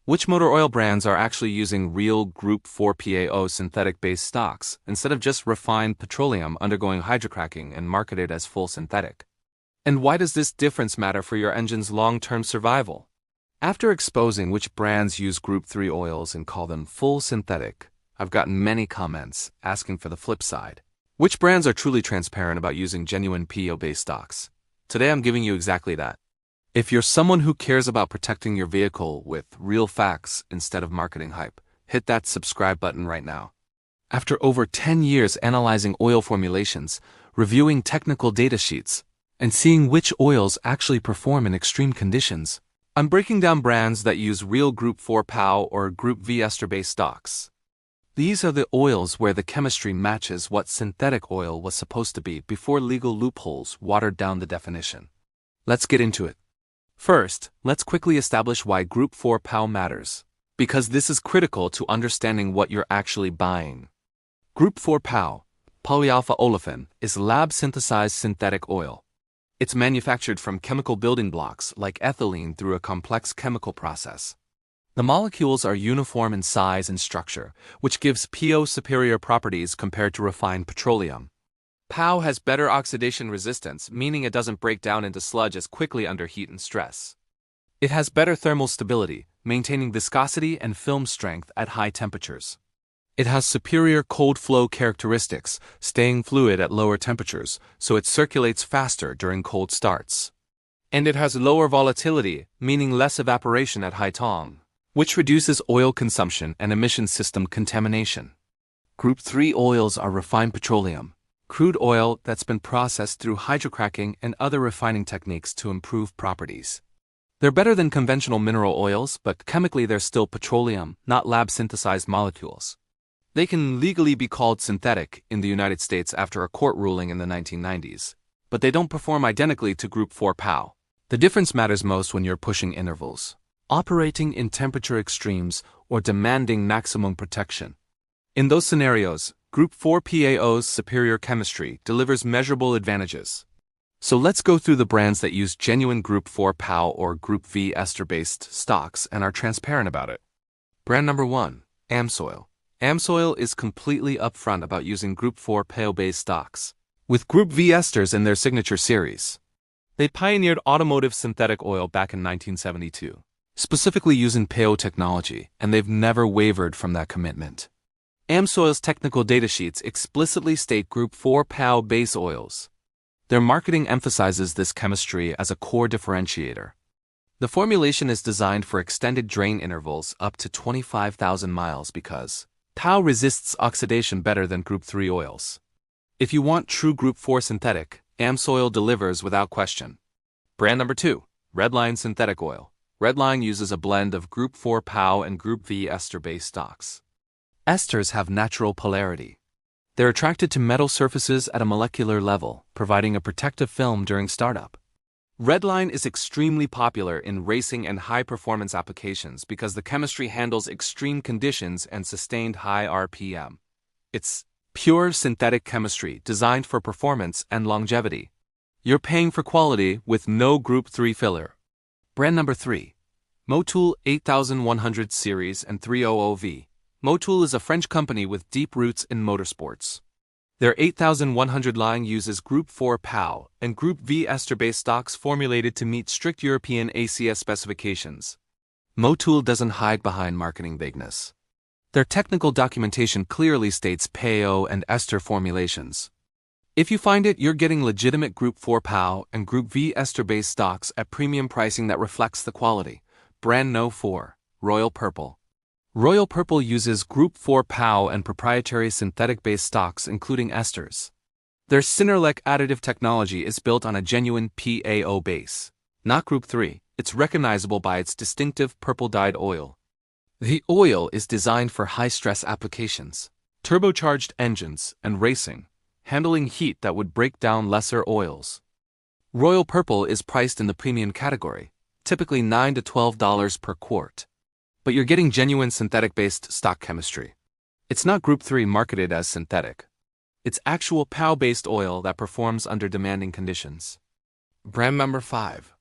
Which motor oil brands are actually using real Group 4 PAO synthetic-based stocks instead of just refined petroleum undergoing hydrocracking and marketed as full synthetic? And why does this difference matter for your engine's long-term survival? After exposing which brands use Group 3 oils and call them full synthetic, I've gotten many comments asking for the flip side. Which brands are truly transparent about using genuine PAO-based stocks? Today I'm giving you exactly that. If you're someone who cares about protecting your vehicle with real facts instead of marketing hype, hit that subscribe button right now. After over 10 years analyzing oil formulations, reviewing technical data sheets, and seeing which oils actually perform in extreme conditions, I'm breaking down brands that use real Group 4 PAO or Group V ester-based stocks. These are the oils where the chemistry matches what synthetic oil was supposed to be before legal loopholes watered down the definition. Let's get into it. First, let's quickly establish why Group 4 PAO matters, because this is critical to understanding what you're actually buying. Group 4 PAO, polyalpha olefin, is lab-synthesized synthetic oil. It's manufactured from chemical building blocks like ethylene through a complex chemical process. The molecules are uniform in size and structure, which gives PAO superior properties compared to refined petroleum. PAO has better oxidation resistance, meaning it doesn't break down into sludge as quickly under heat and stress. It has better thermal stability, maintaining viscosity and film strength at high temperatures. It has superior cold flow characteristics, staying fluid at lower temperatures, so it circulates faster during cold starts. And it has lower volatility, meaning less evaporation at high tong, which reduces oil consumption and emission system contamination. Group 3 oils are refined petroleum, crude oil that's been processed through hydrocracking and other refining techniques to improve properties. They're better than conventional mineral oils, but chemically they're still petroleum, not lab-synthesized molecules. They can legally be called synthetic in the United States after a court ruling in the 1990s, but they don't perform identically to Group 4 PAO. The difference matters most when you're pushing intervals, operating in temperature extremes, or demanding maximum protection. In those scenarios, Group 4 PAO's superior chemistry delivers measurable advantages. So let's go through the brands that use genuine Group 4 PAO or Group V ester-based stocks and are transparent about it. Brand number 1, AMSOIL. AMSOIL is completely upfront about using Group 4 PAO-based stocks, with Group V esters in their signature series. They pioneered automotive synthetic oil back in 1972, specifically using PAO technology, and they've never wavered from that commitment. AMSOIL's technical data sheets explicitly state Group 4 PAO base oils. Their marketing emphasizes this chemistry as a core differentiator. The formulation is designed for extended drain intervals up to 25,000 miles because PAO resists oxidation better than Group 3 oils. If you want true Group 4 synthetic, AMSOIL delivers without question. Brand number 2, Redline Synthetic Oil. Redline uses a blend of Group 4 PAO and Group V ester-based stocks. Esters have natural polarity. They're attracted to metal surfaces at a molecular level, providing a protective film during startup. Redline is extremely popular in racing and high-performance applications because the chemistry handles extreme conditions and sustained high RPM. It's pure synthetic chemistry designed for performance and longevity. You're paying for quality with no Group 3 filler. Brand number 3, Motul 8100 Series and 300V. Motul is a French company with deep roots in motorsports. Their 8100 line uses Group 4 PAO and Group V ester-based stocks formulated to meet strict European ACS specifications. Motul doesn't hide behind marketing vagueness. Their technical documentation clearly states PAO and ester formulations. If you find it, you're getting legitimate Group 4 PAO and Group V ester-based stocks at premium pricing that reflects the quality. Brand No. 4, Royal Purple. Royal Purple uses Group 4 PAO and proprietary synthetic-based stocks including esters. Their Cinerlec additive technology is built on a genuine PAO base, not Group 3. It's recognizable by its distinctive purple-dyed oil. The oil is designed for high-stress applications, turbocharged engines, and racing, handling heat that would break down lesser oils. Royal Purple is priced in the premium category, typically $9 to $12 per quart. But you're getting genuine synthetic-based stock chemistry. It's not Group 3 marketed as synthetic. It's actual PAO-based oil that performs under demanding conditions. Brand number 5,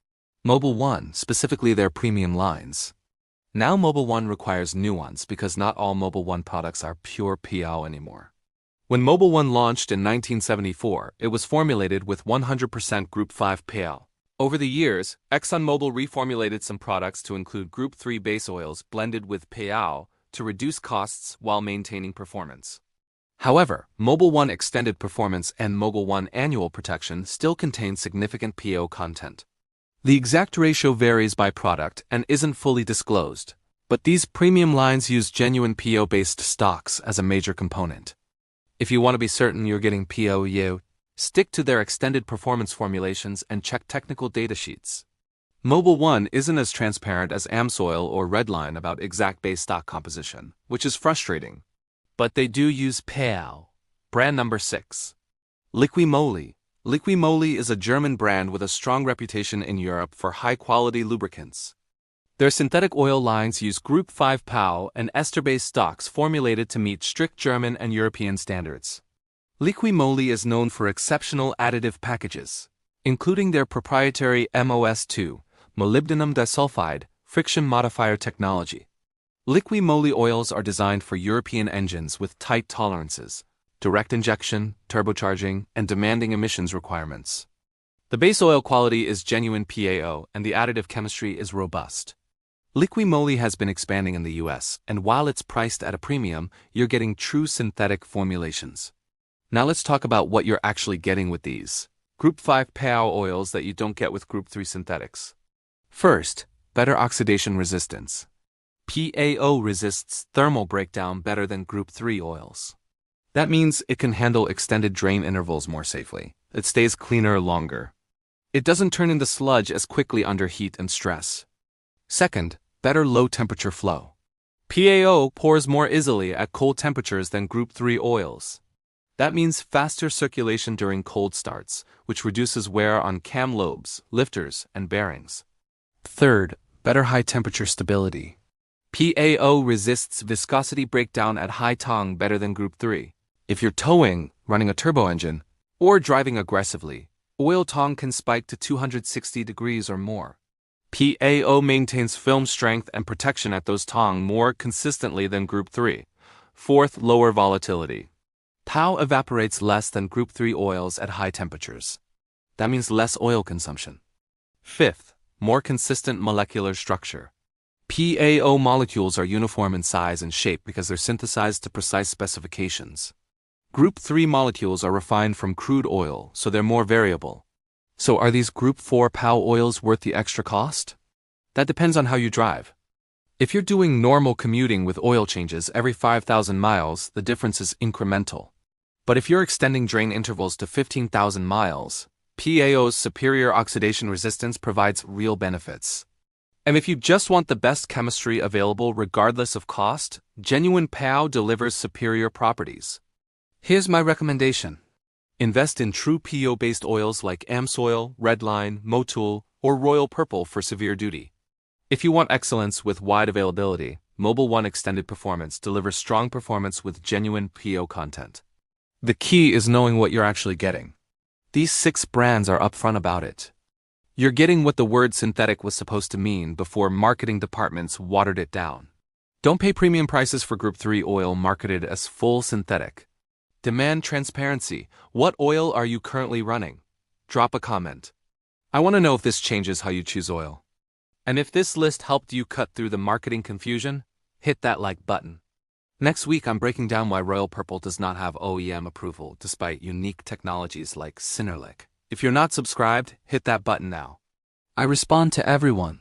Mobil 1, specifically their premium lines. Now Mobil 1 requires nuance because not all Mobil 1 products are pure PAO anymore. When Mobil 1 launched in 1974, it was formulated with 100% Group 5 PAO. Over the years, ExxonMobil reformulated some products to include Group 3 base oils blended with PAO to reduce costs while maintaining performance. However, Mobil 1 Extended Performance and Mobil 1 Annual Protection still contain significant PAO content. The exact ratio varies by product and isn't fully disclosed, but these premium lines use genuine PAO-based stocks as a major component. If you want to be certain you're getting PAO, stick to their extended performance formulations and check technical data sheets. Mobil 1 isn't as transparent as AmSoil or Redline about exact base stock composition, which is frustrating. But they do use PAO. Brand number 6. Liqui Moly. Liqui Moly is a German brand with a strong reputation in Europe for high-quality lubricants. Their synthetic oil lines use Group 5 PAO and ester-based stocks formulated to meet strict German and European standards. Liqui Moly is known for exceptional additive packages, including their proprietary MOS2, molybdenum disulfide, friction modifier technology. Liqui Moly oils are designed for European engines with tight tolerances, direct injection, turbocharging, and demanding emissions requirements. The base oil quality is genuine PAO and the additive chemistry is robust. Liqui Moly has been expanding in the US, and while it's priced at a premium, you're getting true synthetic formulations. Now let's talk about what you're actually getting with these Group 5 PAO oils that you don't get with Group 3 synthetics. First, better oxidation resistance. PAO resists thermal breakdown better than Group 3 oils. That means it can handle extended drain intervals more safely. It stays cleaner longer. It doesn't turn into sludge as quickly under heat and stress. Second, better low-temperature flow. PAO pours more easily at cold temperatures than Group 3 oils. That means faster circulation during cold starts, which reduces wear on cam lobes, lifters, and bearings. Third, better high-temperature stability. PAO resists viscosity breakdown at high tang better than Group 3. If you're towing, running a turbo engine, or driving aggressively, oil tang can spike to 260 degrees or more. PAO maintains film strength and protection at those tang more consistently than Group 3. Fourth, lower volatility. PAO evaporates less than Group 3 oils at high temperatures. That means less oil consumption. Fifth, more consistent molecular structure. PAO molecules are uniform in size and shape because they're synthesized to precise specifications. Group 3 molecules are refined from crude oil, so they're more variable. So are these Group 4 PAO oils worth the extra cost? That depends on how you drive. If you're doing normal commuting with oil changes every 5,000 miles, the difference is incremental. But if you're extending drain intervals to 15,000 miles, PAO's superior oxidation resistance provides real benefits. And if you just want the best chemistry available regardless of cost, genuine PAO delivers superior properties. Here's my recommendation. Invest in true PAO-based oils like AmSoil, Redline, Motul, or Royal Purple for severe duty. If you want excellence with wide availability, Mobil 1 Extended Performance delivers strong performance with genuine PAO content. The key is knowing what you're actually getting. These 6 brands are upfront about it. You're getting what the word synthetic was supposed to mean before marketing departments watered it down. Don't pay premium prices for Group 3 oil marketed as full synthetic. Demand transparency. What oil are you currently running? Drop a comment. I want to know if this changes how you choose oil. And if this list helped you cut through the marketing confusion, hit that like button. Next week I'm breaking down why Royal Purple does not have OEM approval despite unique technologies like Synerlic. If you're not subscribed, hit that button now. I respond to everyone.